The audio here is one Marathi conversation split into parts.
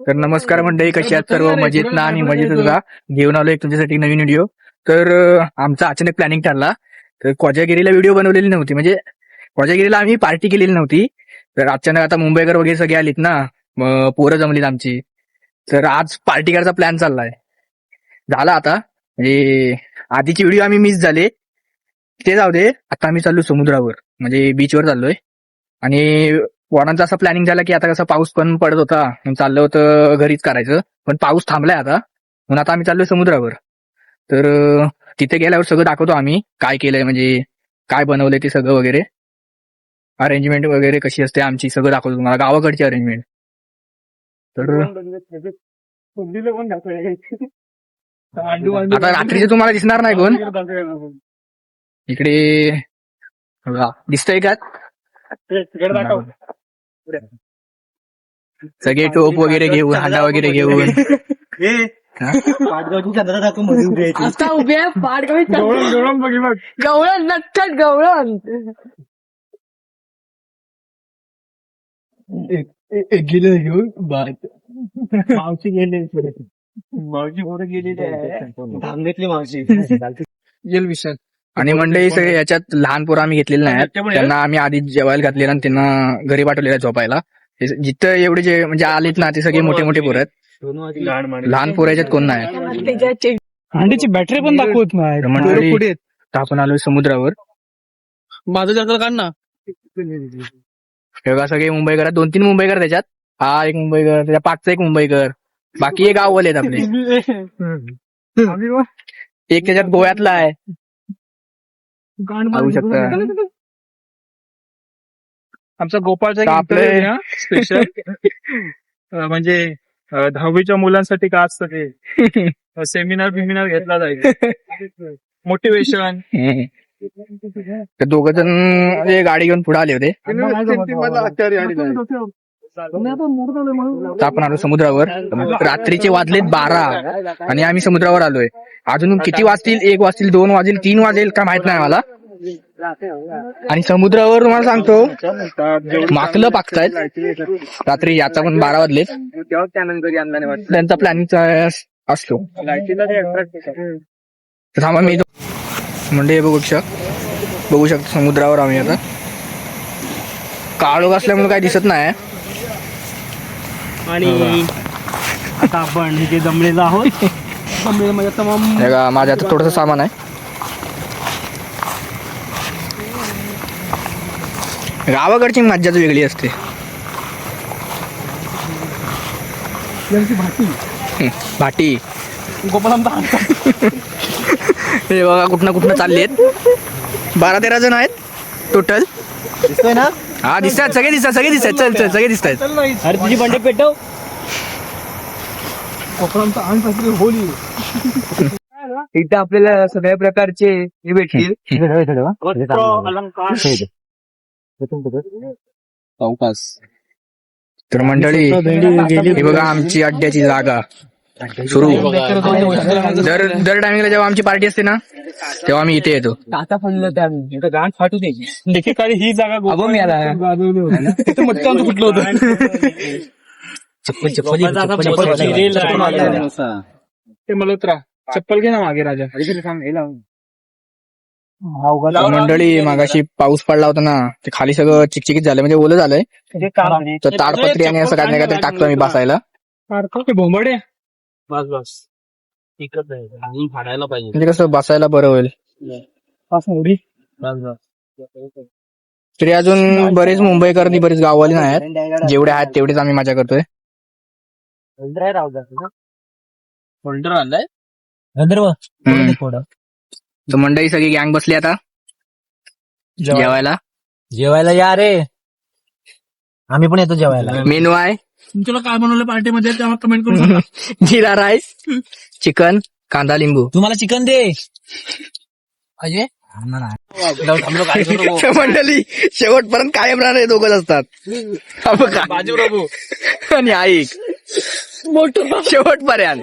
तर नमस्कार मंडळी, कशी आहात सर्व? मजेत ना? आणि मजेतच राहा. घेऊन आलो एक तुमच्यासाठी नवीन व्हिडिओ. तर आमचा अचानक प्लॅनिंग ठरला. तर कोजागिरीला व्हिडिओ बनवलेली नव्हती, म्हणजे कोजागिरीला आम्ही पार्टी केलेली नव्हती. तर अचानक आता मुंबईकर वगैरे सगळे आलीत ना, मग पोरं जमलीत आमची. तर आज पार्टी करायचा प्लॅन चाललाय. झाला आता, म्हणजे आधीची व्हिडिओ आम्ही मिस झाले, ते जाऊ दे. आता आम्ही चाललो समुद्रावर, म्हणजे बीचवर चाललोय. आणि पोरांचा असा प्लॅनिंग झाला की आता कसं पाऊस पण पडत होता, मग चाललं होतं घरीच करायचं, पण पाऊस थांबलाय आता. म्हणून आता आम्ही चाललोय समुद्रावर. तर तिथे गेल्यावर सगळं दाखवतो आम्ही काय केलंय, म्हणजे काय बनवलंय ते सगळं वगैरे, अरेंजमेंट वगैरे कशी असते आमची, सगळं दाखवतो तुम्हाला, गावाकडची अरेंजमेंट. तर आता रात्रीचे तुम्हाला दिसणार नाही कोण इकडे. बघा, दिसतंय का? सगळे टोप वगैरे घेऊन, हांडा वगैरे घेऊन. आता उभ्या पाडगावी गवळण नक्कट गवळण गेले घेऊन मावशी गेले, मावशी पुढे गेली, धांगेतली मावशी येल विषय. आणि मंडळी सगळे याच्यात लहान पोरं आम्ही घेतलेले नाही, त्यांना आम्ही आधी जेवायला घातलेलं आणि त्यांना घरी पाठवलेलं झोपायला. जिथं एवढे जे म्हणजे आलेत ना, ते सगळे मोठे मोठे पोरं आहेत, लहान पोरं याच्यात कोण नाही. हांडीची बॅटरी पण दाखवत नाही. मंडळी आपण आलोय समुद्रावर. माझं जास्त काढ ना. बघा, सगळे मुंबईकर, 2-3 मुंबईकर त्याच्यात. हा एक मुंबईकर, त्याच्या पाठचा एक मुंबईकर, बाकी हे गाववाले आहेत आपले. एक त्याच्यात गोव्यातला आहे, पाहू शकता. आमचा गोपाळचा एक आपले इंटरव्ह्यू स्पेशल म्हणजे 10वीच्या मुलांसाठी काय असतं ते सेमिनार घेतला जाईल, मोटिवेशन. ते दोघ जण गाडी घेऊन पुढे आले होते. आपण आलो समुद्रावर. रात्रीचे वाजलेत 12 आणि आम्ही समुद्रावर आलोय. अजून किती वाजतील? 1 वाजतील, 2 वाजतील, 3 वाजेल का माहित नाही मला. आणि समुद्रावर तुम्हाला सांगतो, माकलं पाकतायत रात्री. आता पण 12 वाजलेत. त्यांचा प्लॅनिंग असतो. थांबा, मी म्हणजे बघू शकतो समुद्रावर आम्ही आता. काळोख असल्यामुळे काही दिसत नाही. आणि आता आपण इथे जमलेलो आहोत. माझ्या आता थोडस सामान आहे. गावाकडची मज्जाच वेगळी असते. भाटी हे बघा, कुठनं चाललेत. 12-13 जण आहेत टोटल. दिसतोय ना? हा, दिसतात, सगळे दिसतात. चल सगळे दिसतात. अरे तुझी बंडे पेटव. इथं आपल्याला सगळ्या प्रकारचे हे भेटतील. तर मंडळी, हे बघा आमची अड्ड्याची जागा सुरू. दर टायमिंगला जेव्हा आमची पार्टी असते ना, तेव्हा आम्ही इथे येतो. आता फंडलं त्या गाण फाटू द्यायची. एकेकाळी ही जागा तिथं मटका कुठलं होतं. ते मल्होत्रा. चप्पल घे ना मागे राजा. मंडळी, मागाशी पाऊस पडला होता ना, ते खाली सगळं चिकचिकीत झालं, म्हणजे ओलं झालंय. तर ताडपत्री आणि असं काय नाही टाकतो आम्ही बसायला. भोंबडे बस एकच आहे, फाडायला पाहिजे. म्हणजे कसं बसायला बरं होईल. तरी अजून बरेच मुंबईकर, बरेच गाववाले नाही आहेत. जेवढे आहेत तेवढेच आम्ही मजा करतोय. होल्डर आणलाय. तर मंडळी सगळी गँग बसली आता जेवायला. या रे, आम्ही पण येतो जेवायला. मेनू आहे, तुला काय बनवलं पार्टीमध्ये तेव्हा कमेंट करून सांगा. जिरा राईस, चिकन, कांदा लिंबू. तुम्हाला चिकन दे. अजय तर मंडळी शेवटपर्यंत कायम राहणारे दोघच असतात हा बघा. आणि ऐक शेवटपर्यंत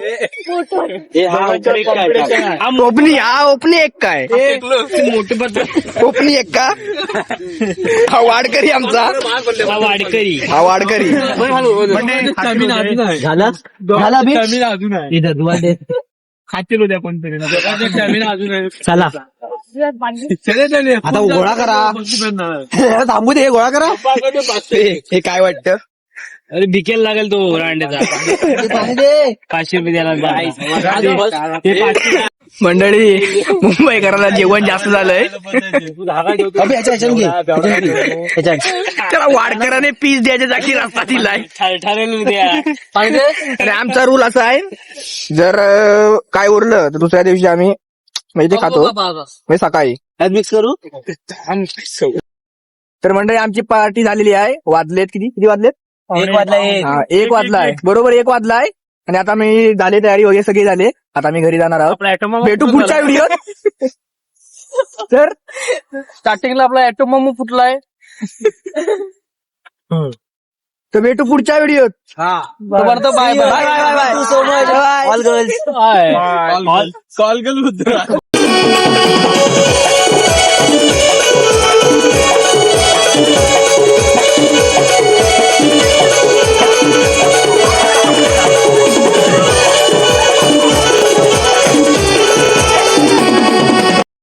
ओपनी एक काय ओपनी एक का हा वाडकरी आमचा हा वाडकरी खातील उद्या कोणतरी चला आता गोळा करा थांबू दे गोळा करा हे काय वाटतं अरे बिकेल लागेल तो रांडेचा 500 रुपये द्यायला मंडळी मुंबईकरांना जेवण जास्त झालंय त्याला वाडकराने पीस द्यायच्या जागी रस्ता दिलाय ठरेल उद्या आणि आमचा रूल असा आहे जर काय उरलं तर दुसऱ्या दिवशी आम्ही म्हणजे ते खातो म्हणजे सकाळी मिक्स करू तर मंडळी आमची पार्टी झालेली आहे वाजलेत किती वाजलेत 1 वाजला हा 1 वाजलाय बरोबर 1 वाजलाय आणि आता मी झाले तयारी वगैरे सगळी झाले आता मी घरी जाणार आहोत भेटू पुढच्या व्हिडिओत तर स्टार्टिंगला आपला ऍटोमॉम फुटलाय तर भेटू पुढच्या व्हिडिओत bye bye bye all girls call करू